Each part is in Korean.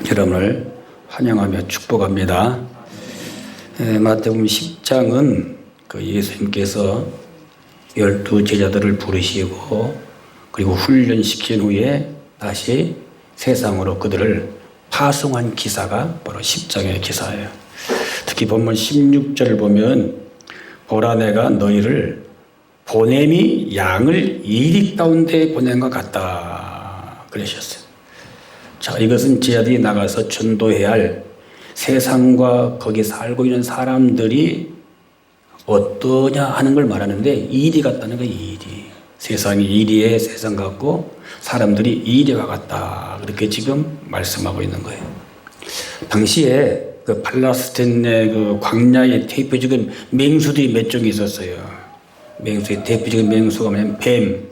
여러분을 환영하며 축복합니다. 마태복음 10장은 그 예수님께서 12 제자들을 부르시고 그리고 훈련시킨 후에 다시 세상으로 그들을 파송한 기사가 바로 10장의 기사예요. 특히 본문 16절 보면 보라 내가 너희를 보냄이 양을 이리 가운데 보낸 것 같다 그러셨어요. 자, 이것은 제자들이 나가서 전도해야 할 세상과 거기 살고 있는 사람들이 어떠냐 하는 걸 말하는데 이리 같다는 거예요. 이리. 세상이 이리에 세상 같고 사람들이 이리와 같다. 그렇게 지금 말씀하고 있는 거예요. 당시에 그 팔레스타인의 그 광야에 대표적인 맹수들이 몇 종이 있었어요. 맹수의 대표적인 맹수가 뭐냐면 뱀,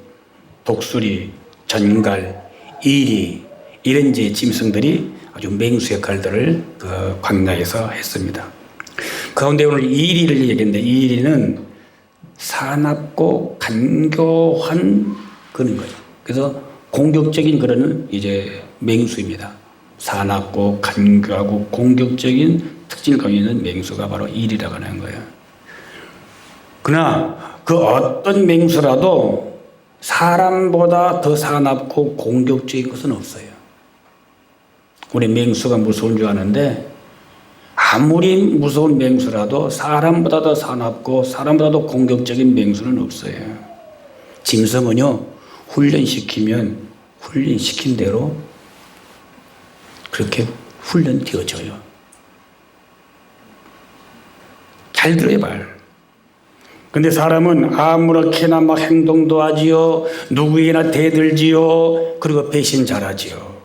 독수리, 전갈, 이리 이런 이제 짐승들이 아주 맹수 역할들을 그 광야에서 했습니다. 가운데 오늘 이리를 얘기했는데 이리는 사납고 간교한 그런 거죠. 그래서 공격적인 그런 이제 맹수입니다. 사납고 간교하고 공격적인 특징을 가지고 있는 맹수가 바로 이리라고 하는 거예요. 그러나 그 어떤 맹수라도 사람보다 더 사납고 공격적인 것은 없어요. 우리 맹수가 무서운 줄 아는데 아무리 무서운 맹수라도 사람보다 더 사납고 사람보다 더 공격적인 맹수는 없어요. 짐승은요 훈련시키면 훈련시킨 대로 그렇게 훈련되어져요. 잘 들어요 말. 근데 사람은 아무렇게나 막 행동도 하지요. 누구에게나 대들지요. 그리고 배신 잘하지요.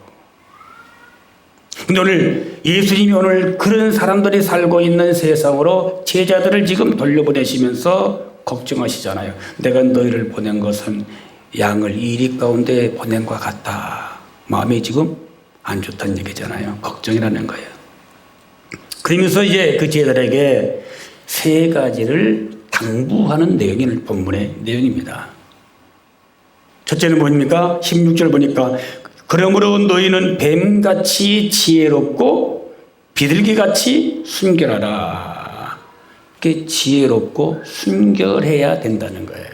근데 오늘 예수님이 오늘 그런 사람들이 살고 있는 세상으로 제자들을 지금 돌려보내시면서 걱정하시잖아요. 내가 너희를 보낸 것은 양을 이리 가운데 보낸 것 같다. 마음이 지금 안 좋다는 얘기잖아요. 걱정이라는 거예요. 그러면서 이제 그 제자들에게 세 가지를 당부하는 내용이 본문의 내용입니다. 첫째는 뭡니까? 16절 보니까 그러므로 너희는 뱀같이 지혜롭고 비둘기같이 순결하라. 이렇게 지혜롭고 순결해야 된다는 거예요.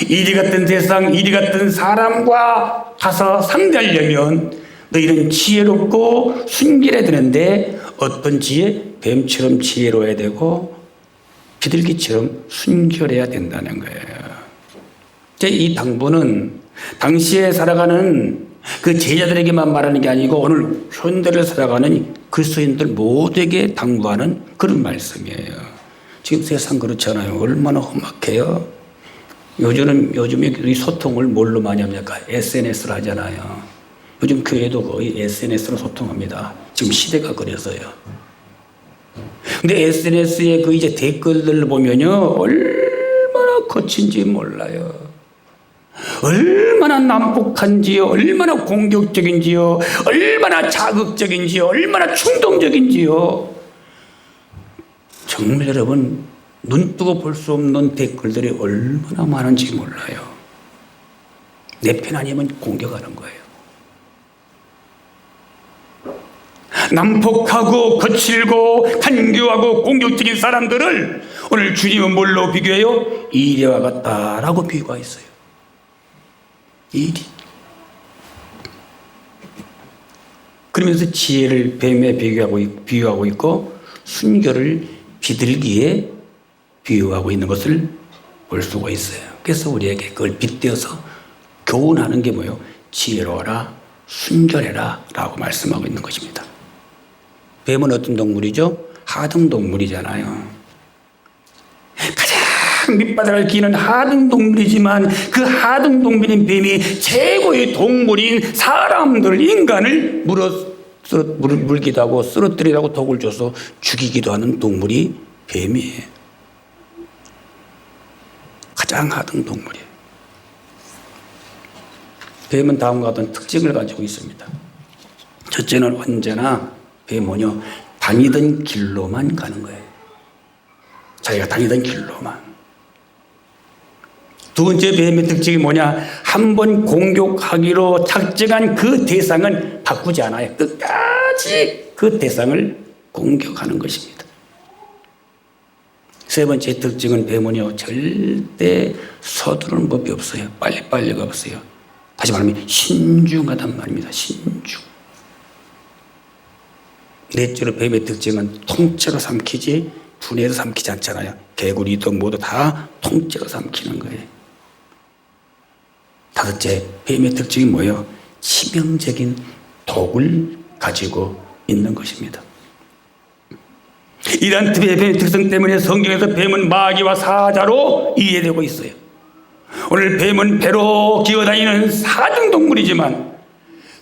이리 같은 세상, 이리 같은 사람과 가서 상대하려면 너희는 지혜롭고 순결해야 되는데 어떤 지혜? 뱀처럼 지혜로워야 되고 비둘기처럼 순결해야 된다는 거예요. 이 당부는 당시에 살아가는 그 제자들에게만 말하는 게 아니고 오늘 현대를 살아가는 그리스도인들 모두에게 당부하는 그런 말씀이에요. 지금 세상 그렇잖아요. 얼마나 험악해요. 요즘에 이 소통을 뭘로 많이 합니까? SNS로 하잖아요. 요즘 교회도 거의 SNS로 소통합니다. 지금 시대가 그래서요. 근데 SNS에 그 이제 댓글들을 보면요. 얼마나 거친지 몰라요. 얼마나 난폭한지요, 얼마나 공격적인지요, 얼마나 자극적인지요, 얼마나 충동적인지요. 정말 여러분 눈 뜨고 볼 수 없는 댓글들이 얼마나 많은지 몰라요. 내 편 아니면 공격하는 거예요. 난폭하고 거칠고 간교하고 공격적인 사람들을 오늘 주님은 뭘로 비교해요? 이리와 같다라고 비유가 있어요. 이리. 그러면서 지혜를 뱀에 비유하고 있고 순결을 비둘기에 비유하고 있는 것을 볼 수가 있어요. 그래서 우리에게 그걸 빗대어서 교훈하는 게 뭐예요? 지혜로워라, 순결해라 라고 말씀하고 있는 것입니다. 뱀은 어떤 동물이죠? 하등동물이잖아요. 가장 밑바닥을 기는 하등동물이지만 그 하등동물인 뱀이 최고의 동물인 사람들, 인간을 물기도 하고 쓰러뜨리기도 하고 독을 줘서 죽이기도 하는 동물이 뱀이에요. 가장 하등동물이에요. 뱀은 다음과 같은 특징을 가지고 있습니다. 첫째는 언제나 뱀은요, 다니던 길로만 가는 거예요. 자기가 다니던 길로만. 두 번째 뱀의 특징이 뭐냐? 한 번 공격하기로 작정한 그 대상은 바꾸지 않아요. 끝까지 끝까지 그 대상을 공격하는 것입니다. 세 번째 특징은 뱀은요, 절대 서두르는 법이 없어요. 빨리빨리가 없어요. 다시 말하면 신중하단 말입니다. 신중. 넷째로 뱀의 특징은 통째로 삼키지 분해해서 삼키지 않잖아요. 개구리도 모두 다 통째로 삼키는 거예요. 다섯째, 뱀의 특징이 뭐예요? 치명적인 독을 가지고 있는 것입니다. 이러한 뱀의 특성 때문에 성경에서 뱀은 마귀와 사자로 이해되고 있어요. 오늘 뱀은 배로 기어다니는 사등동물이지만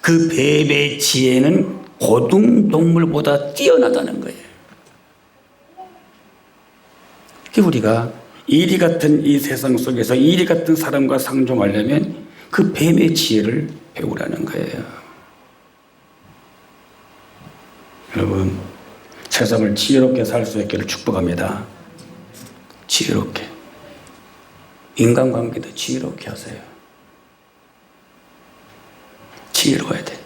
그 뱀의 지혜는 고등동물보다 뛰어나다는 거예요. 우리가 이리 같은 이 세상 속에서 이리 같은 사람과 상종하려면 그 뱀의 지혜를 배우라는 거예요. 여러분, 세상을 지혜롭게 살 수 있기를 축복합니다. 지혜롭게. 인간관계도 지혜롭게 하세요. 지혜로워야 돼.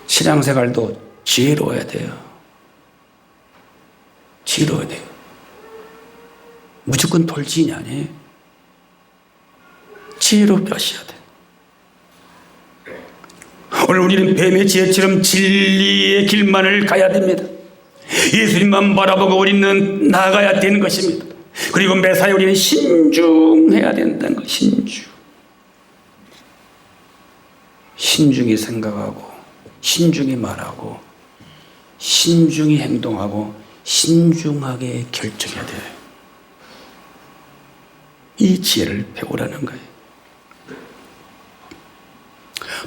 신앙생활도 지혜로워야 돼요. 지혜로워야 돼요. 무조건 돌진이 아니에요. 지혜롭게 하셔야 돼. 오늘 우리는 뱀의 지혜처럼 진리의 길만을 가야 됩니다. 예수님만 바라보고 우리는 나아가야 되는 것입니다. 그리고 매사에 우리는 신중해야 된다는 것. 신중. 신중히 생각하고 신중히 말하고 신중히 행동하고 신중하게 결정해야 돼요. 이 지혜를 배우라는 거예요.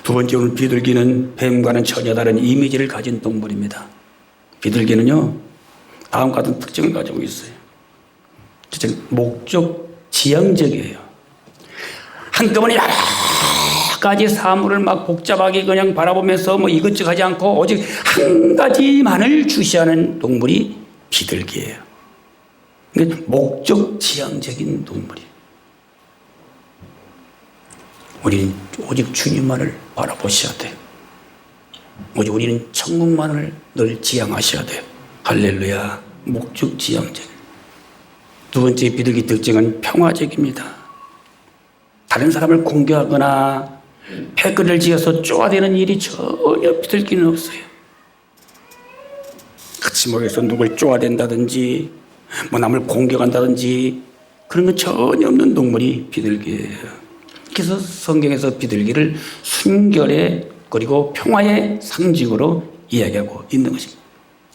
두 번째, 오늘 비둘기는 뱀과는 전혀 다른 이미지를 가진 동물입니다. 비둘기는요, 다음과 같은 특징을 가지고 있어요. 목적 지향적이에요. 한꺼번에 여러 가지 사물을 막 복잡하게 그냥 바라보면서 뭐 이것저것 하지 않고 오직 한 가지만을 주시하는 동물이 비둘기예요. 그러니까 목적 지향적인 동물이에요. 우리는 오직 주님만을 바라보셔야 돼요. 오직 우리는 천국만을 늘 지향하셔야 돼요. 할렐루야. 목적 지향적. 두 번째 비둘기 특징은 평화적입니다. 다른 사람을 공격하거나 패권을 지어서 쪼아대는 일이 전혀 비둘기는 없어요. 같이 모여서 누굴 쪼아댄다든지 뭐 남을 공격한다든지 그런 건 전혀 없는 동물이 비둘기예요. 그래서 성경에서 비둘기를 순결의 그리고 평화의 상징으로 이야기하고 있는 것입니다.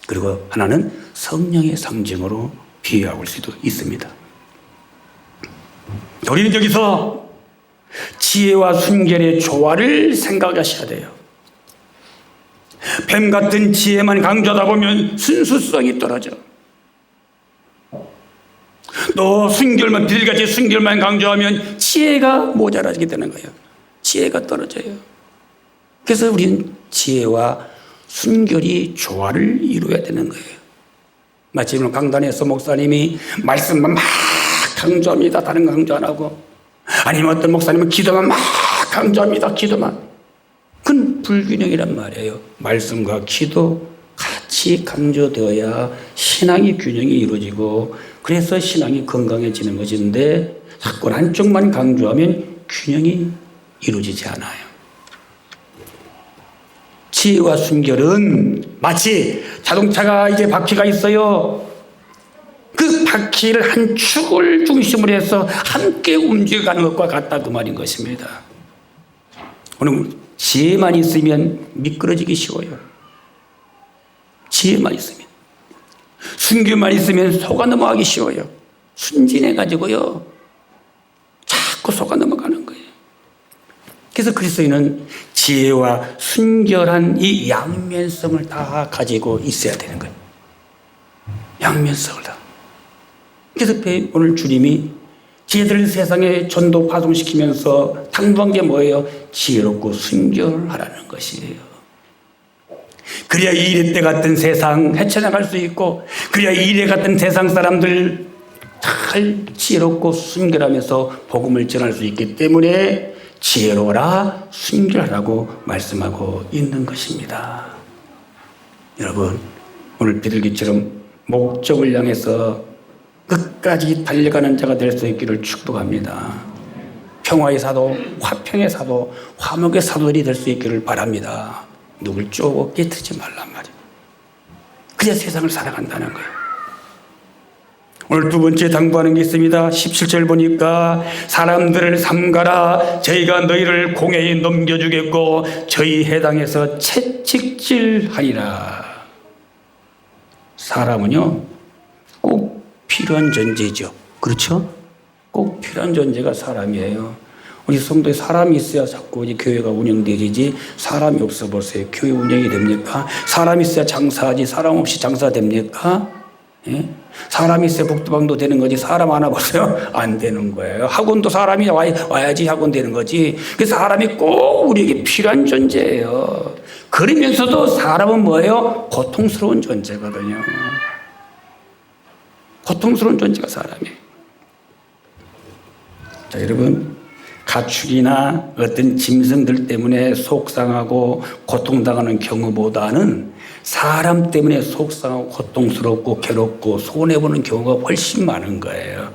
그리고 하나는 성령의 상징으로 비유할 수도 있습니다. 우리는 여기서 지혜와 순결의 조화를 생각하셔야 돼요. 뱀 같은 지혜만 강조하다 보면 순수성이 떨어져. 또 순결만, 비둘기같이 순결만 강조하면 지혜가 모자라게 되는 거예요. 지혜가 떨어져요. 그래서 우리는 지혜와 순결이 조화를 이루어야 되는 거예요. 마치 오늘 강단에서 목사님이 말씀만 막 강조합니다. 다른 거 강조 안 하고. 아니면 어떤 목사님은 기도만 막 강조합니다. 기도만. 그건 불균형이란 말이에요. 말씀과 기도 같이 강조되어야 신앙의 균형이 이루어지고 그래서 신앙이 건강해지는 것인데 자꾸 한쪽만 강조하면 균형이 이루어지지 않아요. 지혜와 순결은 마치 자동차가 이제 바퀴가 있어요. 그 바퀴를 한 축을 중심으로 해서 함께 움직여가는 것과 같다 그 말인 것입니다. 오늘 지혜만 있으면 미끄러지기 쉬워요. 지혜만 있으면. 순결만 있으면 속아 넘어가기 쉬워요. 순진해가지고요. 자꾸 속아 넘어가는 거예요. 그래서 그리스도인은 지혜와 순결한 이 양면성을 다 가지고 있어야 되는 거예요. 양면성을 다. 그래서 오늘 주님이 지혜들을 세상에 전도 파송시키면서 당부한 게 뭐예요? 지혜롭고 순결하라는 것이에요. 그래야 이래 때 같은 세상 헤쳐나갈 수 있고 그래야 이래 같은 세상 사람들 잘 지혜롭고 순결하면서 복음을 전할 수 있기 때문에 지혜로워라 순결하라고 말씀하고 있는 것입니다. 여러분, 오늘 비둘기처럼 목적을 향해서 끝까지 달려가는 자가 될 수 있기를 축복합니다. 평화의 사도, 화평의 사도, 화목의 사도들이 될 수 있기를 바랍니다. 누굴 쪼고 깨트리지 말란 말이에요. 그래야 세상을 살아간다는 거예요. 오늘 두 번째 당부하는 게 있습니다. 17절 보니까 사람들을 삼가라. 저희가 너희를 공회에 넘겨주겠고 저희 해당에서 채찍질하리라. 사람은요 꼭 필요한 존재죠. 그렇죠? 꼭 필요한 존재가 사람이에요. 우리 성도에 사람이 있어야 자꾸 이 교회가 운영되지, 사람이 없어 보세요. 교회 운영이 됩니까? 사람이 있어야 장사하지, 사람 없이 장사됩니까? 예? 사람이 있어야 복도방도 되는 거지, 사람 하나 보세요. 안 되는 거예요. 학원도 사람이 와야지 학원 되는 거지. 그래서 사람이 꼭 우리에게 필요한 존재예요. 그러면서도 사람은 뭐예요? 고통스러운 존재거든요. 고통스러운 존재가 사람이에요. 자, 여러분, 가축이나 어떤 짐승들 때문에 속상하고 고통당하는 경우보다는 사람 때문에 속상하고 고통스럽고 괴롭고 손해보는 경우가 훨씬 많은 거예요.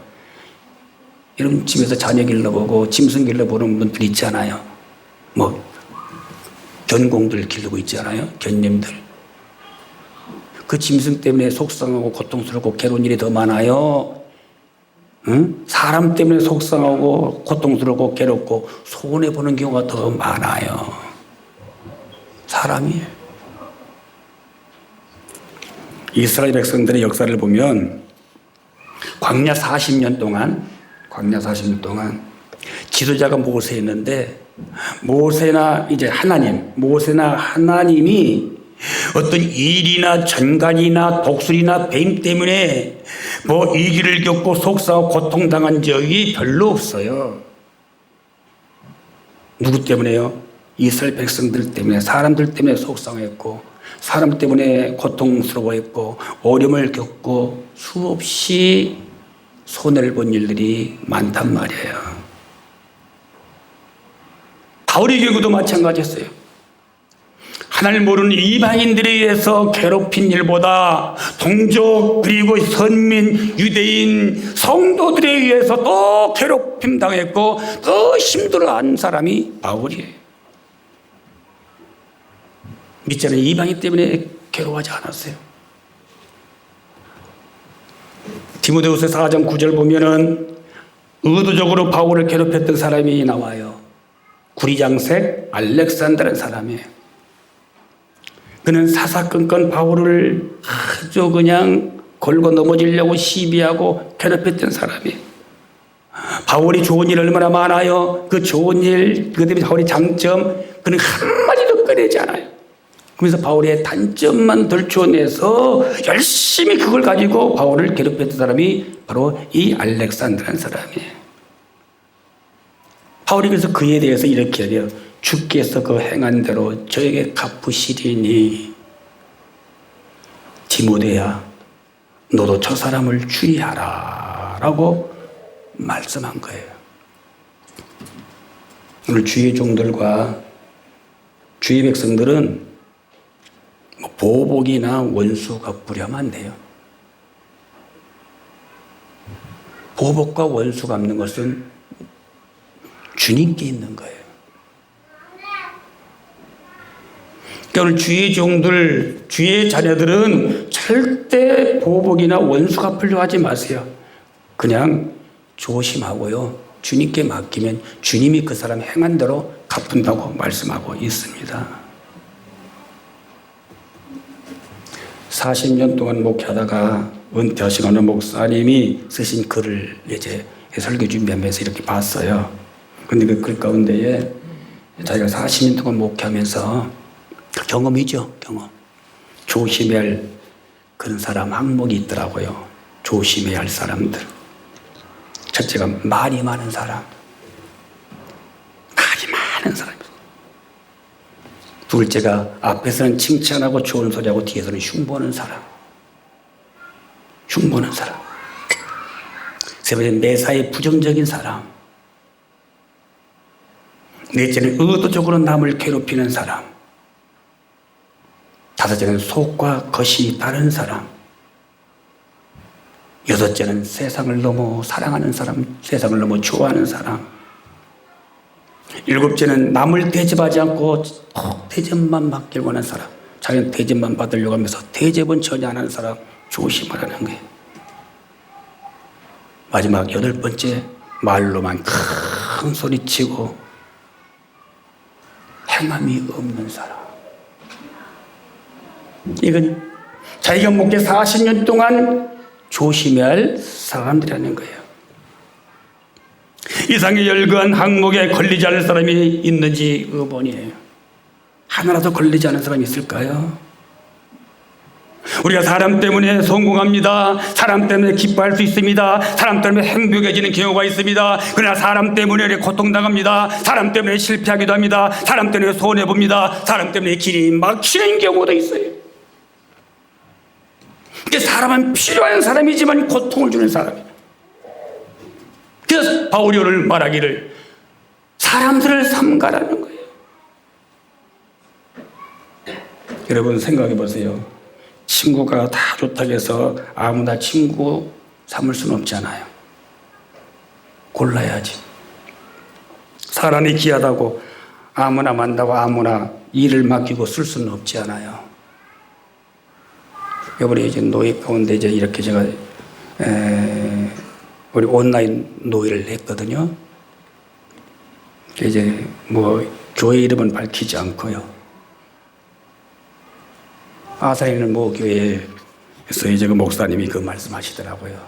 여러분, 집에서 자녀 길러보고 짐승 길러보는 분들 있잖아요. 뭐 견공들 기르고 있잖아요. 견님들. 그 짐승 때문에 속상하고 고통스럽고 괴로운 일이 더 많아요. 응? 사람 때문에 속상하고 고통스럽고 괴롭고 손해보는 경우가 더 많아요. 사람이에요. 이스라엘 백성들의 역사를 보면 광야 40년 동안 지도자가 모세였는데 모세나 하나님이 어떤 일이나 전갈이나 독수리나 뱀 때문에 뭐 위기를 겪고 속상하고 고통당한 적이 별로 없어요. 누구 때문에요? 이스라엘 백성들 때문에, 사람들 때문에 속상했고 사람 때문에 고통스러워했고 어려움을 겪고 수없이 손해를 본 일들이 많단 말이에요. 바울의 경우도 마찬가지였어요. 하나님을 모르는 이방인들에 의해서 괴롭힌 일보다 동족 그리고 선민, 유대인, 성도들에 의해서 더 괴롭힘 당했고 더 힘들어한 사람이 바울이에요. 믿잖아요. 이방인 때문에 괴로워하지 않았어요. 디모데후서 4장 9절 보면은 의도적으로 바울을 괴롭혔던 사람이 나와요. 구리장색 알렉산더라는 사람이에요. 그는 사사건건 바울을 아주 그냥 걸고 넘어지려고 시비하고 괴롭혔던 사람이에요. 바울이 좋은 일 얼마나 많아요. 그 좋은 일, 그 때문에 바울의 장점, 그는 한마디도 꺼내지 않아요. 그래서 바울의 단점만 들춰내서 열심히 그걸 가지고 바울을 괴롭혔던 사람이 바로 이 알렉산더라는 사람이에요. 바울이 그래서 그에 대해서 이렇게 해요. 주께서 그 행한 대로 저에게 갚으시리니 디모데야 너도 저 사람을 주의하라 라고 말씀한 거예요. 오늘 주의 종들과 주의 백성들은 보복이나 원수 갚으려면 안 돼요. 보복과 원수 갚는 것은 주님께 있는 거예요. 그러니까 오늘 주의 종들, 주의 자녀들은 절대 보복이나 원수 갚으려 하지 마세요. 그냥 조심하고요. 주님께 맡기면 주님이 그 사람 행한 대로 갚는다고 말씀하고 있습니다. 40년 동안 목회하다가 은퇴하신 어느 목사님이 쓰신 글을 이제 설교 준비하면서 이렇게 봤어요. 근데 그 글 가운데에 자기가 40년 동안 목회하면서 경험이죠, 경험. 조심해야 할 그런 사람 항목이 있더라고요. 조심해야 할 사람들. 첫째가 말이 많은 사람. 말이 많은 사람이에요. 둘째가 앞에서는 칭찬하고 좋은 소리하고 뒤에서는 흉보는 사람. 흉보는 사람. 세 번째, 매사에 부정적인 사람. 넷째는 의도적으로 남을 괴롭히는 사람. 5째는 속과 겉이 다른 사람. 6째는 세상을 너무 사랑하는 사람, 세상을 너무 좋아하는 사람. 7째는 남을 대접하지 않고 대접만 받길 원하는 사람. 자기는 대접만 받으려고 하면서 대접은 전혀 안 하는 사람 조심하라는 거예요. 마지막 8번째, 말로만 큰 소리치고 행함이 없는 사람. 이건 자기가 목회 40년 동안 조심해야 할 사람들이라는 거예요. 이상의 열거한 항목에 걸리지 않을 사람이 있는지 의문이에요. 하나라도 걸리지 않은 사람이 있을까요? 우리가 사람 때문에 성공합니다. 사람 때문에 기뻐할 수 있습니다. 사람 때문에 행복해지는 경우가 있습니다. 그러나 사람 때문에 고통당합니다. 사람 때문에 실패하기도 합니다. 사람 때문에 손해봅니다. 사람 때문에 길이 막히는 경우도 있어요. 사람은 필요한 사람이지만 고통을 주는 사람이에요. 그래서 바울이 오늘 말하기를 사람들을 삼가라는 거예요. 여러분 생각해 보세요. 친구가 다 좋다고 해서 아무나 친구 삼을 수는 없잖아요. 골라야지. 사람이 귀하다고 아무나 만나고 아무나 일을 맡기고 쓸 수는 없지 않아요. 이번에 이제 노예 가운데 이제 이렇게 제가 우리 온라인 노예를 했거든요. 이제 뭐 교회 이름은 밝히지 않고요. 아산에 있는 모 교회에서 이제 그 목사님이 그 말씀하시더라고요.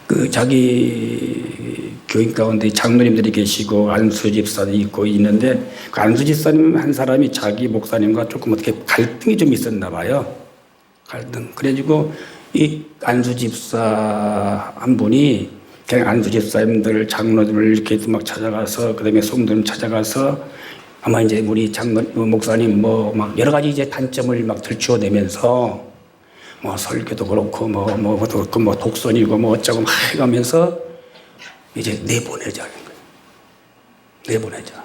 그 자기 교인 가운데 장로님들이 계시고 안수 집사도 있고 있는데 그 안수 집사님 한 사람이 자기 목사님과 조금 어떻게 갈등이 좀 있었나 봐요. 갈등. 그래가지고 이 안수 집사 한 분이 그냥 안수 집사님들 장로들을 이렇게 막 찾아가서 그다음에 성도님 찾아가서 아마 이제 우리 장로 목사님 뭐 막 여러 가지 이제 단점을 막 들추어내면서 뭐 설교도 그렇고 뭐 독선이고 뭐 어쩌고 막 해가면서 이제 내보내자는 거예요. 내보내자.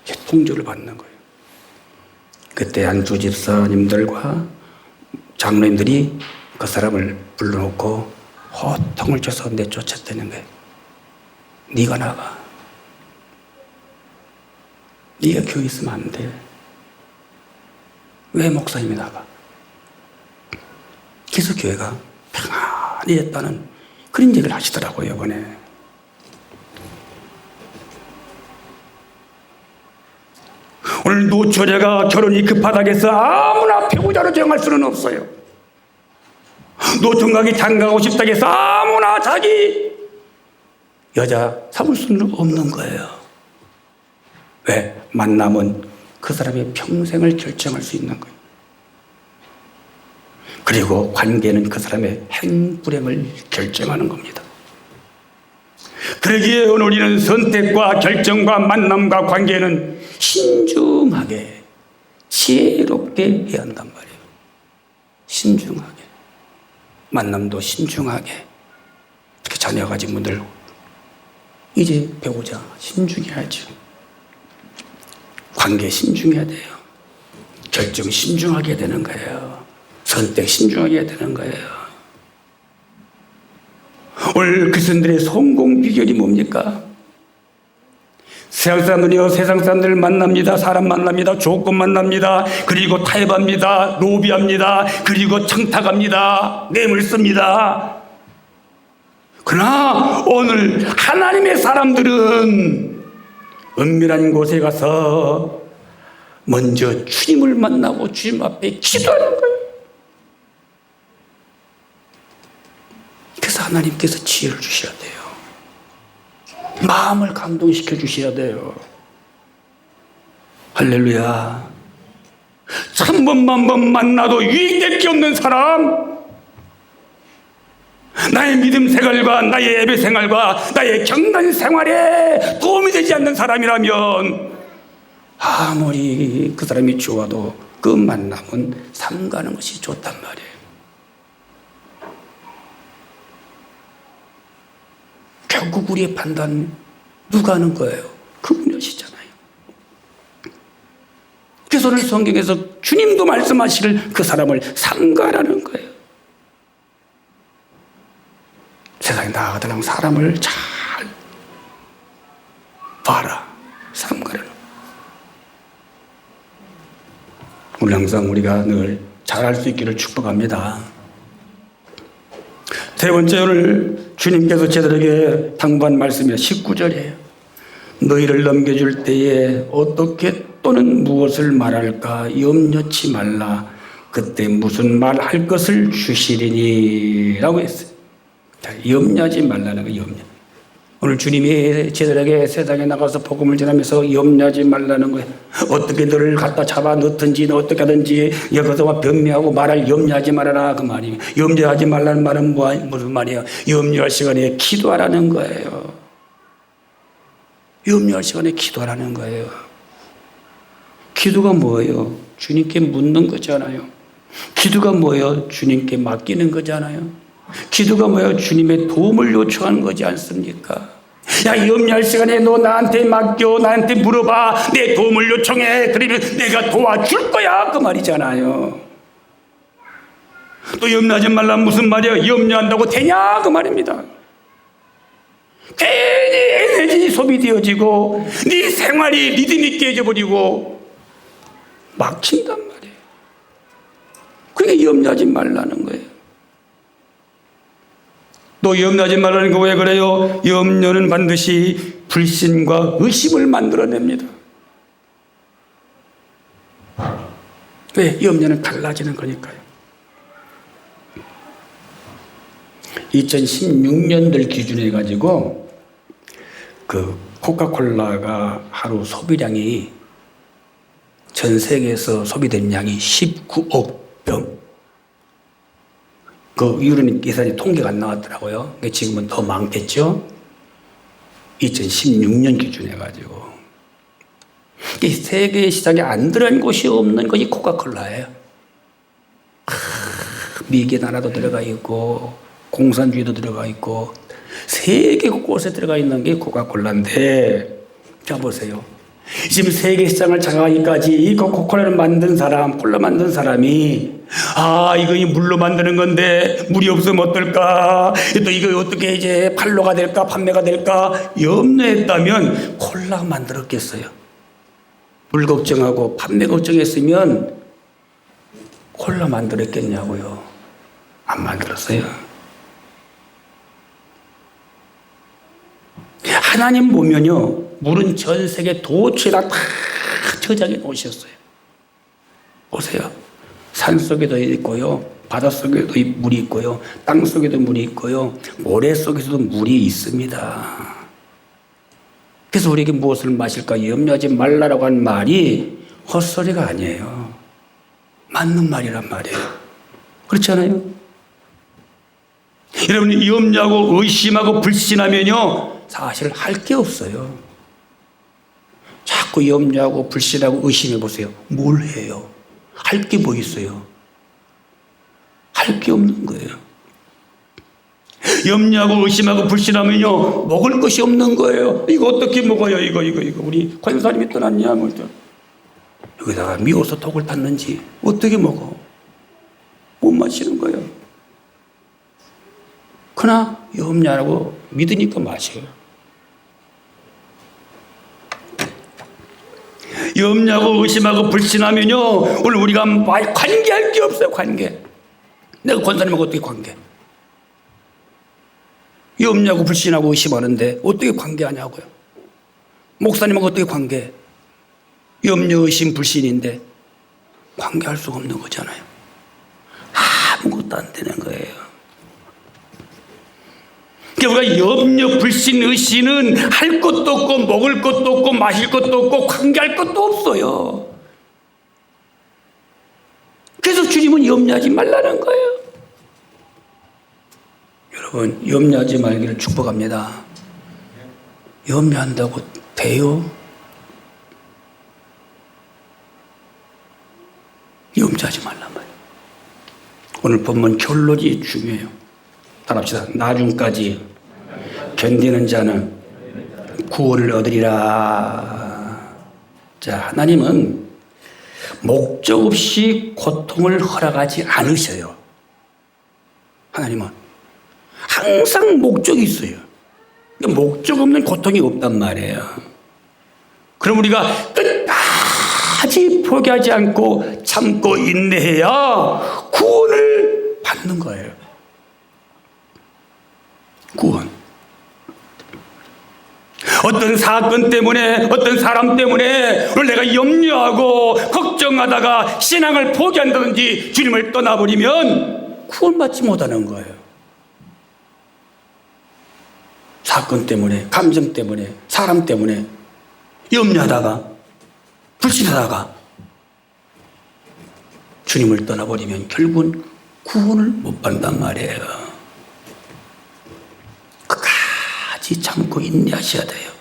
이제 통조를 받는 거예요. 그때 안수 집사님들과 장로님들이 그 사람을 불러놓고 호통을 쳐서 내쫓았다는 거예요. 네가 나가. 네가 교회 있으면 안 돼. 왜 목사님이 나가? 그래서 교회가 평안해졌다는 그런 얘기를 하시더라고요, 이번에. 오늘 노처녀가 결혼이 급하다고 해서 아무나 배우자로 정할 수는 없어요. 노총각이 장가가고 싶다고 해서 아무나 자기 여자 삼을 수는 없는 거예요. 왜? 만남은 그 사람의 평생을 결정할 수 있는 거예요. 그리고 관계는 그 사람의 행불행을 결정하는 겁니다. 그러기에 오늘 우리는 선택과 결정과 만남과 관계는 신중하게 지혜롭게 해야 한단 말이에요. 신중하게. 만남도 신중하게. 특히 자녀 가진 분들 이제 배우자 신중해야죠. 관계 신중해야 돼요. 결정 신중하게 되는 거예요. 선택 신중하게 해야 되는 거예요. 오늘 그리스도인들의 성공 비결이 뭡니까? 세상 사람들이요, 세상 사람들을 만납니다. 사람 만납니다. 조건 만납니다. 그리고 타협합니다. 로비합니다. 그리고 청탁합니다. 뇌물 씁니다. 그러나 오늘 하나님의 사람들은 은밀한 곳에 가서 먼저 주님을 만나고 주님 앞에 기도하는 거예요. 그래서 하나님께서 지혜를 주셔야 돼요. 마음을 감동시켜 주셔야 돼요. 할렐루야. 천 번, 만 번 만나도 유익될 게 없는 사람, 나의 믿음 생활과 나의 예배 생활과 나의 경건 생활에 도움이 되지 않는 사람이라면 아무리 그 사람이 좋아도 그 만남은 삼가는 것이 좋단 말이에요. 결국 우리의 판단 누가 하는 거예요? 그분이 하시잖아요. 그래서 오늘 성경에서 주님도 말씀하시길 그 사람을 삼가라는 거예요. 세상에 나가더라도 사람을 잘 봐라. 삼가라는 거예요. 오늘 항상 우리가 늘 잘할 수 있기를 축복합니다. 세 번째, 오늘 주님께서 저들에게 당부한 말씀이 19절이에요. 너희를 넘겨줄 때에 어떻게 또는 무엇을 말할까 염려치 말라. 그때 무슨 말 할 것을 주시리니 라고 했어요. 자, 염려하지 말라는 거예요. 염려. 오늘 주님이 제들에게 세상에 나가서 복음을 전하면서 염려하지 말라는 거예요. 어떻게 너를 갖다 잡아 넣든지 어떻게 하든지 여기서 변명하고 말할 염려하지 말아라 그 말이에요. 염려하지 말라는 말은 무슨 말이에요? 염려할 시간에 기도하라는 거예요. 염려할 시간에 기도하라는 거예요. 기도가 뭐예요? 주님께 묻는 거잖아요. 기도가 뭐예요? 주님께 맡기는 거잖아요. 기도가 뭐예요? 주님의 도움을 요청하는 거지 않습니까? 야, 염려할 시간에 너 나한테 맡겨, 나한테 물어봐, 내 도움을 요청해. 그러면 내가 도와줄 거야 그 말이잖아요. 또 염려하지 말라 무슨 말이야? 염려한다고 되냐 그 말입니다. 괜히 에너지 소비되어지고 네 생활이 리듬이 깨져버리고 막힌단 말이에요. 그러니까 염려하지 말라는 거예요. 또 염려하지 말라는 거 왜 그래요? 염려는 반드시 불신과 의심을 만들어냅니다. 왜? 염려는 달라지는 거니까요. 2016년들 기준해 가지고 그 코카콜라가 하루 소비량이 전 세계에서 소비된 양이 19억 병. 그 이유는 계산이 통계가 안 나왔더라고요. 지금은 더 많겠죠. 2016년 기준해 가지고 이 세계 시장에 안 들어간 곳이 없는 것이 코카콜라예요. 미개 나라도 들어가 있고 공산주의도 들어가 있고 세계 곳곳에 들어가 있는 게 코카콜라인데, 자 보세요. 지금 세계 시장을 장악하기까지 이 코카콜라를 만든 사람, 콜라 만든 사람이 이거 물로 만드는 건데 물이 없으면 어떨까? 또 이거 어떻게 이제 판로가 될까? 판매가 될까? 염려했다면 콜라 만들었겠어요? 물 걱정하고 판매 걱정했으면 콜라 만들었겠냐고요? 안 만들었어요. 하나님 보면요, 물은 전 세계 도처에다 다 저장해 놓으셨어요. 보세요. 산 속에도 있고요, 바다 속에도 물이 있고요, 땅 속에도 물이 있고요, 모래 속에서도 물이 있습니다. 그래서 우리에게 무엇을 마실까 염려하지 말라라고 한 말이 헛소리가 아니에요. 맞는 말이란 말이에요. 그렇잖아요. 여러분, 염려하고 의심하고 불신하면요 사실 할 게 없어요. 자꾸 염려하고 불신하고 의심해 보세요. 뭘 해요? 할 게 뭐 있어요? 할 게 없는 거예요. 염려하고 의심하고 불신하면요 먹을 것이 없는 거예요. 이거 어떻게 먹어요? 이거 우리 권사님이 떠났냐? 여기다가 미워서 독을 탔는지 어떻게 먹어? 못 마시는 거예요. 그러나 염려하고 믿으니까 마셔요. 염려하고 의심하고 불신하면요 오늘 우리가 관계할 게 없어요. 관계. 내가 권사님하고 어떻게 관계? 염려하고 불신하고 의심하는데 어떻게 관계하냐고요? 목사님하고 어떻게 관계? 염려, 의심, 불신인데 관계할 수가 없는 거잖아요. 아무것도 안 되는 거예요. 그러니까 우리가 염려, 불신, 의심은 할 것도 없고 먹을 것도 없고 마실 것도 없고 관계할 것도 없어요. 그래서 주님은 염려하지 말라는 거예요. 여러분, 염려하지 말기를 축복합니다. 염려한다고 돼요? 염려하지 말란 말이에요. 오늘 본문 결론이 중요해요. 따라합시다. 나중까지 견디는 자는 구원을 얻으리라. 자, 하나님은 목적 없이 고통을 허락하지 않으셔요. 하나님은 항상 목적이 있어요. 목적 없는 고통이 없단 말이에요. 그럼 우리가 끝까지 포기하지 않고 참고 인내해야 구원을 받는 거예요. 구원. 어떤 사건 때문에, 어떤 사람 때문에 오늘 내가 염려하고 걱정하다가 신앙을 포기한다든지 주님을 떠나버리면 구원받지 못하는 거예요. 사건 때문에, 감정 때문에, 사람 때문에 염려하다가 불신하다가 주님을 떠나버리면 결국은 구원을 못 받는단 말이에요. 끝까지 참고 인내하셔야 돼요.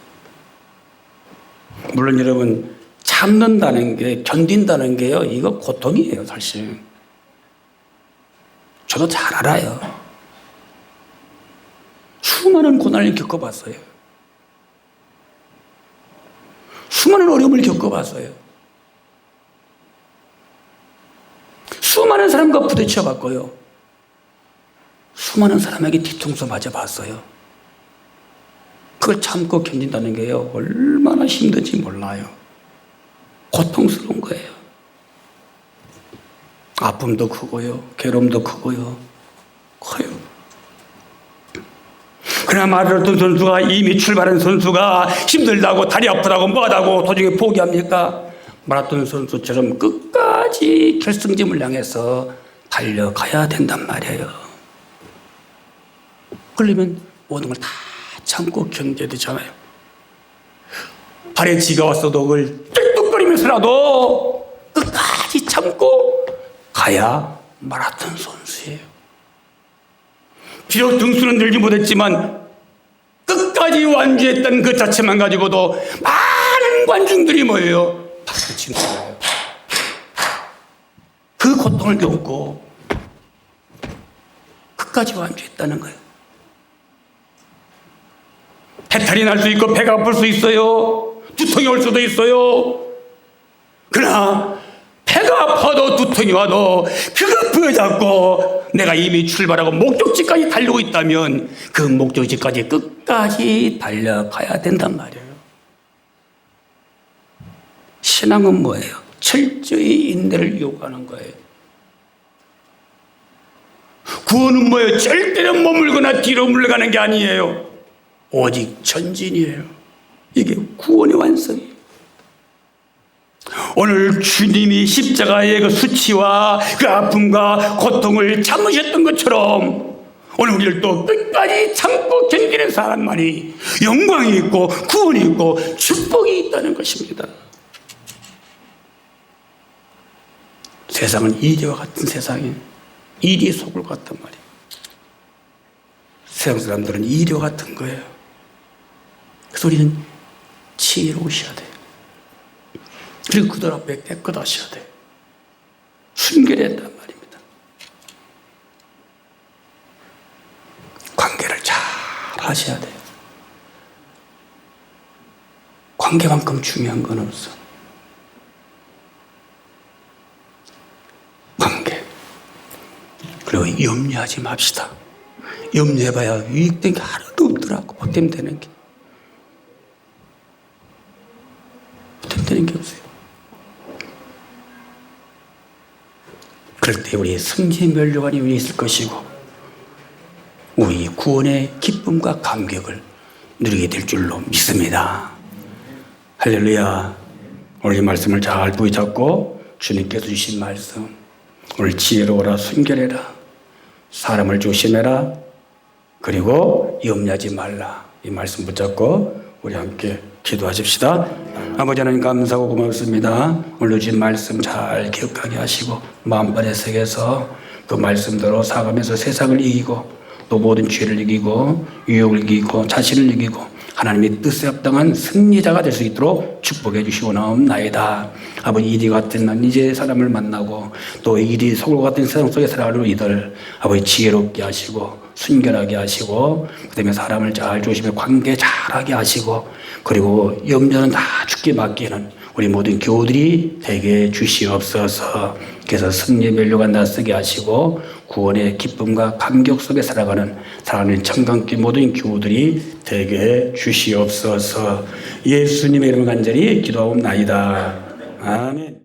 물론 여러분, 참는다는 게, 견딘다는 게요, 이거 고통이에요, 사실. 저도 잘 알아요. 수많은 고난을 겪어봤어요. 수많은 어려움을 겪어봤어요. 수많은 사람과 부딪혀봤고요. 수많은 사람에게 뒤통수 맞아봤어요. 그걸 참고 견딘다는 게요, 얼마나 힘든지 몰라요. 고통스러운 거예요. 아픔도 크고요, 괴로움도 크고요, 커요. 그러나 마라톤 선수가, 이미 출발한 선수가 힘들다고, 다리 아프다고, 뭐하다고 도중에 포기합니까? 마라톤 선수처럼 끝까지 결승점을 향해서 달려가야 된단 말이에요. 그러려면 모든 걸 다 참고 견뎌야 되잖아요. 발에 쥐가 왔어도 그걸 뚝뚝거리면서라도 끝까지 참고 가야 마라톤 선수예요. 비록 등수는 늘지 못했지만 끝까지 완주했던 그 자체만 가지고도 많은 관중들이 모여요. 박수 치는 거예요. 그 고통을 겪고 끝까지 완주했다는 거예요. 배탈이 날 수 있고 배가 아플 수 있어요. 두통이 올 수도 있어요. 그러나 배가 아파도 두통이 와도 그거 부여잡고 내가 이미 출발하고 목적지까지 달리고 있다면 그 목적지까지 끝까지 달려가야 된단 말이에요. 신앙은 뭐예요? 철저히 인내를 요구하는 거예요. 구원은 뭐예요? 절대로 머물거나 뒤로 물러가는 게 아니에요. 오직 전진이에요. 이게 구원의 완성이에요. 오늘 주님이 십자가의 그 수치와 그 아픔과 고통을 참으셨던 것처럼 오늘 우리를 또 끝까지 참고 견디는 사람만이 영광이 있고 구원이 있고 축복이 있다는 것입니다. 세상은 이리와 같은 세상에 이리 속을 같단 말이에요. 세상 사람들은 이리와 같은 거예요. 그래서 우리는 지혜로우셔야 돼요. 그리고 그들 앞에 깨끗하셔야 돼요. 순결해야 한단 말입니다. 관계를 잘 하셔야 돼요. 관계만큼 중요한 건 없어. 관계. 그리고 염려하지 맙시다. 염려해봐야 유익된 게 하나도 없더라고. 보탬 되는 게. 보탬 되는 게 없어요. 그럴 때 우리 승진 면류관이 위에 있을 것이고 우리 구원의 기쁨과 감격을 누리게 될 줄로 믿습니다. 할렐루야. 오늘 이 말씀을 잘 붙잡고 주님께서 주신 말씀, 오늘 지혜로워라, 순결해라, 사람을 조심해라, 그리고 염려하지 말라, 이 말씀 붙잡고 우리 함께 기도하십시다. 아버지 하나님 감사하고 고맙습니다. 오늘 주신 말씀 잘 기억하게 하시고 마음판에 새겨서 그 말씀대로 살아가면서 세상을 이기고 또 모든 죄를 이기고 유혹을 이기고 자신을 이기고 하나님의 뜻에 합당한 승리자가 될 수 있도록 축복해 주시고 나옵나이다. 아버지, 이리 같은 난 이제 사람을 만나고 또 이리 속을 같은 세상 속에 살아가는 이들 아버지 지혜롭게 하시고 순결하게 하시고 그다음에 사람을 잘 조심해 관계 잘하게 하시고 그리고 염려는 다 죽게 맡기는 우리 모든 교우들이 되게 주시옵소서. 그래서 승리의 멸류가 낯서게 하시고 구원의 기쁨과 감격 속에 살아가는 사랑하는 청강교 모든 교우들이 되게 주시옵소서. 예수님의 이름을 간절히 기도하옵나이다. 아멘.